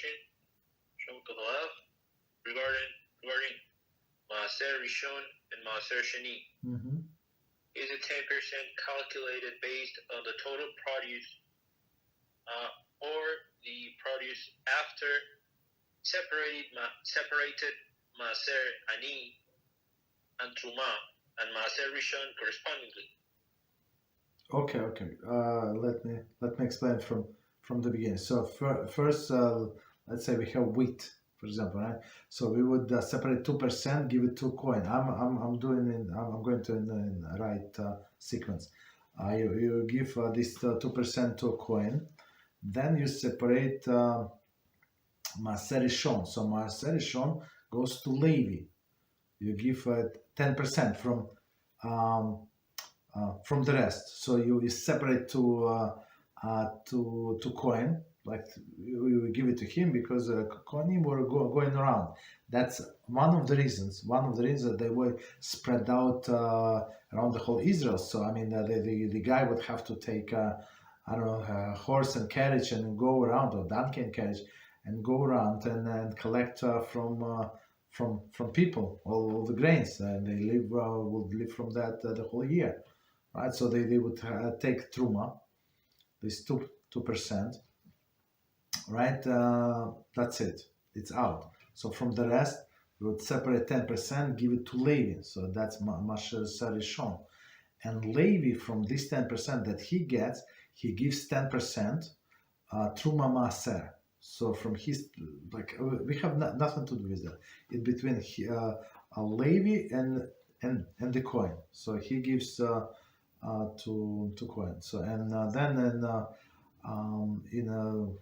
question from LevLeib regarding Maaser Rishon and Maaser Sheini. Is it 10% calculated based on the total produce or the produce after separated Maaser Ani and Truma and Maaser Rishon correspondingly? Okay. Let me explain from the beginning. So first, let's say we have wheat, for example, right? So we would separate 2%, give it 2 coin. I'm going to in the right sequence. You give this 2% to a coin, then you separate Maaser Rishon. So Maaser Rishon goes to Leib. You give 10% from the rest. So you separate to coin, like we give it to him because coining were going around. That's one of the reasons that they were spread out around the whole Israel. So I mean the guy would have to take a horse and carriage and go around, or donkey and carriage, and go around and collect from people all the grains, and they would live from that the whole year, right? So they would take truma, this 2%, right? That's it, it's out. So from the rest we would separate 10%, give it to Leib. So that's Maaser Rishon, and Leib, from this 10% that he gets, he gives 10% truma maaser. So from his, like, we have nothing to do with that. It's between Leib and the coin. So he gives to coin. So and then in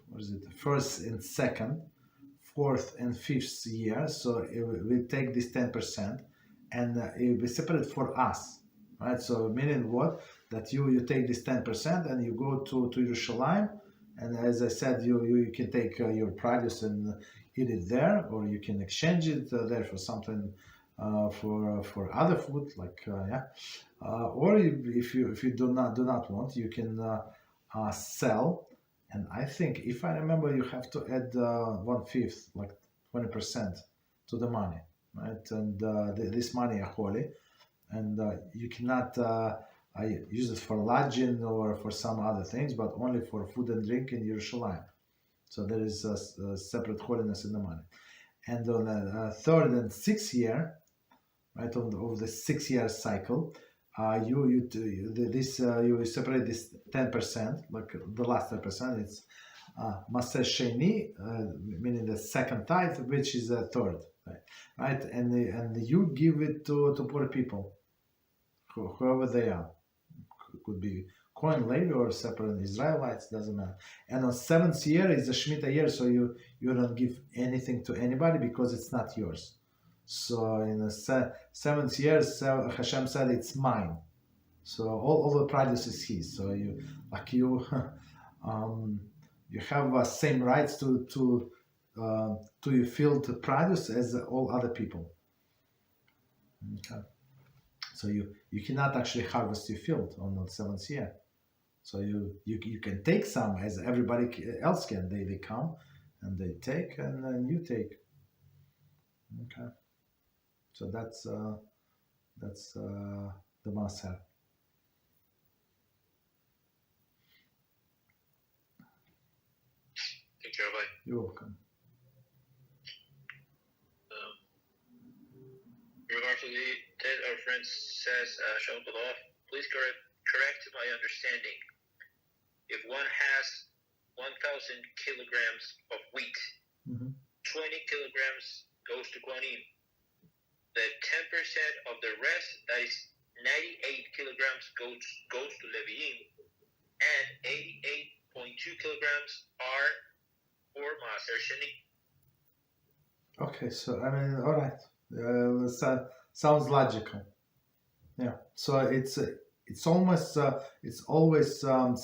what is it? First and second, fourth and fifth year. So we take this 10% and it will be separate for us, right? So meaning what? That you take this 10% and you go to Yerushalayim. And as I said, you can take your produce and eat it there, or you can exchange it there for something for other food, like or if you do not want, you can sell. And I think, if I remember, you have to add 1/5, like 20% to the money, right? And this money are holy, and you cannot I use it for lodging or for some other things, but only for food and drink in Yerushalayim. So there is a separate holiness in the money. And on the third and sixth year, right, over the 6-year cycle, you separate this 10%, like the last 10%. It's Maaser Sheini, meaning the second tithe, which is a third, right? And you give it to poor people, whoever they are. Could be coin, Leib, or separate Israelites, doesn't matter. And on 7th year is a Shemitah year, so you don't give anything to anybody because it's not yours. So in the 7th year, Hashem said it's mine. So all the produce is his. So you have same rights to your field produce as all other people. Okay. So you cannot actually harvest your field on the 7th year. So you can take some, as everybody else can. They come and they take, and then you take. Okay. So that's the Maaser. Thank you, Rabbi. You're welcome. In regard to that, our friend says, Shalom B'Lav, please correct my understanding. If one has 1,000 kilograms of wheat, 20 kilograms goes to Kohanim. The 10% of the rest, that is 98 kilograms, goes to Leviim, and 88.2 kilograms are for Maaser Sheini. Okay, so I mean, all right. Sounds logical. Yeah. So it's always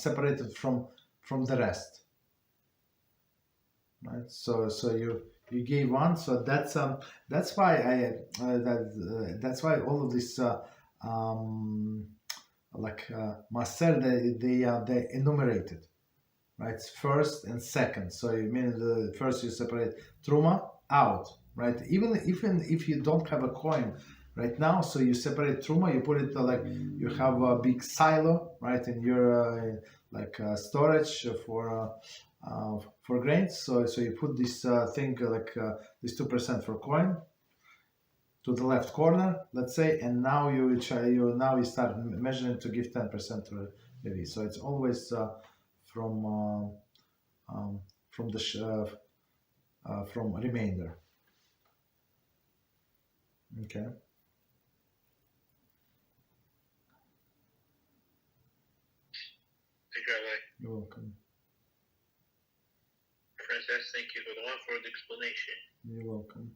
separated from the rest, right? So you gave one. So that's why that's why all of this Maaser they enumerated. right? First and second. So you mean the first you separate truma out, right? Even if you don't have a coin right now, so you separate truma, you put it like you have a big silo, right, in your storage for grains. So you put this thing this 2% for coin to the left corner, let's say, and now you start measuring to give 10% to Levi. So it's always from from the from remainder. Okay. Thank you, Rabbi. You're welcome. Princess, thank you for the explanation. You're welcome.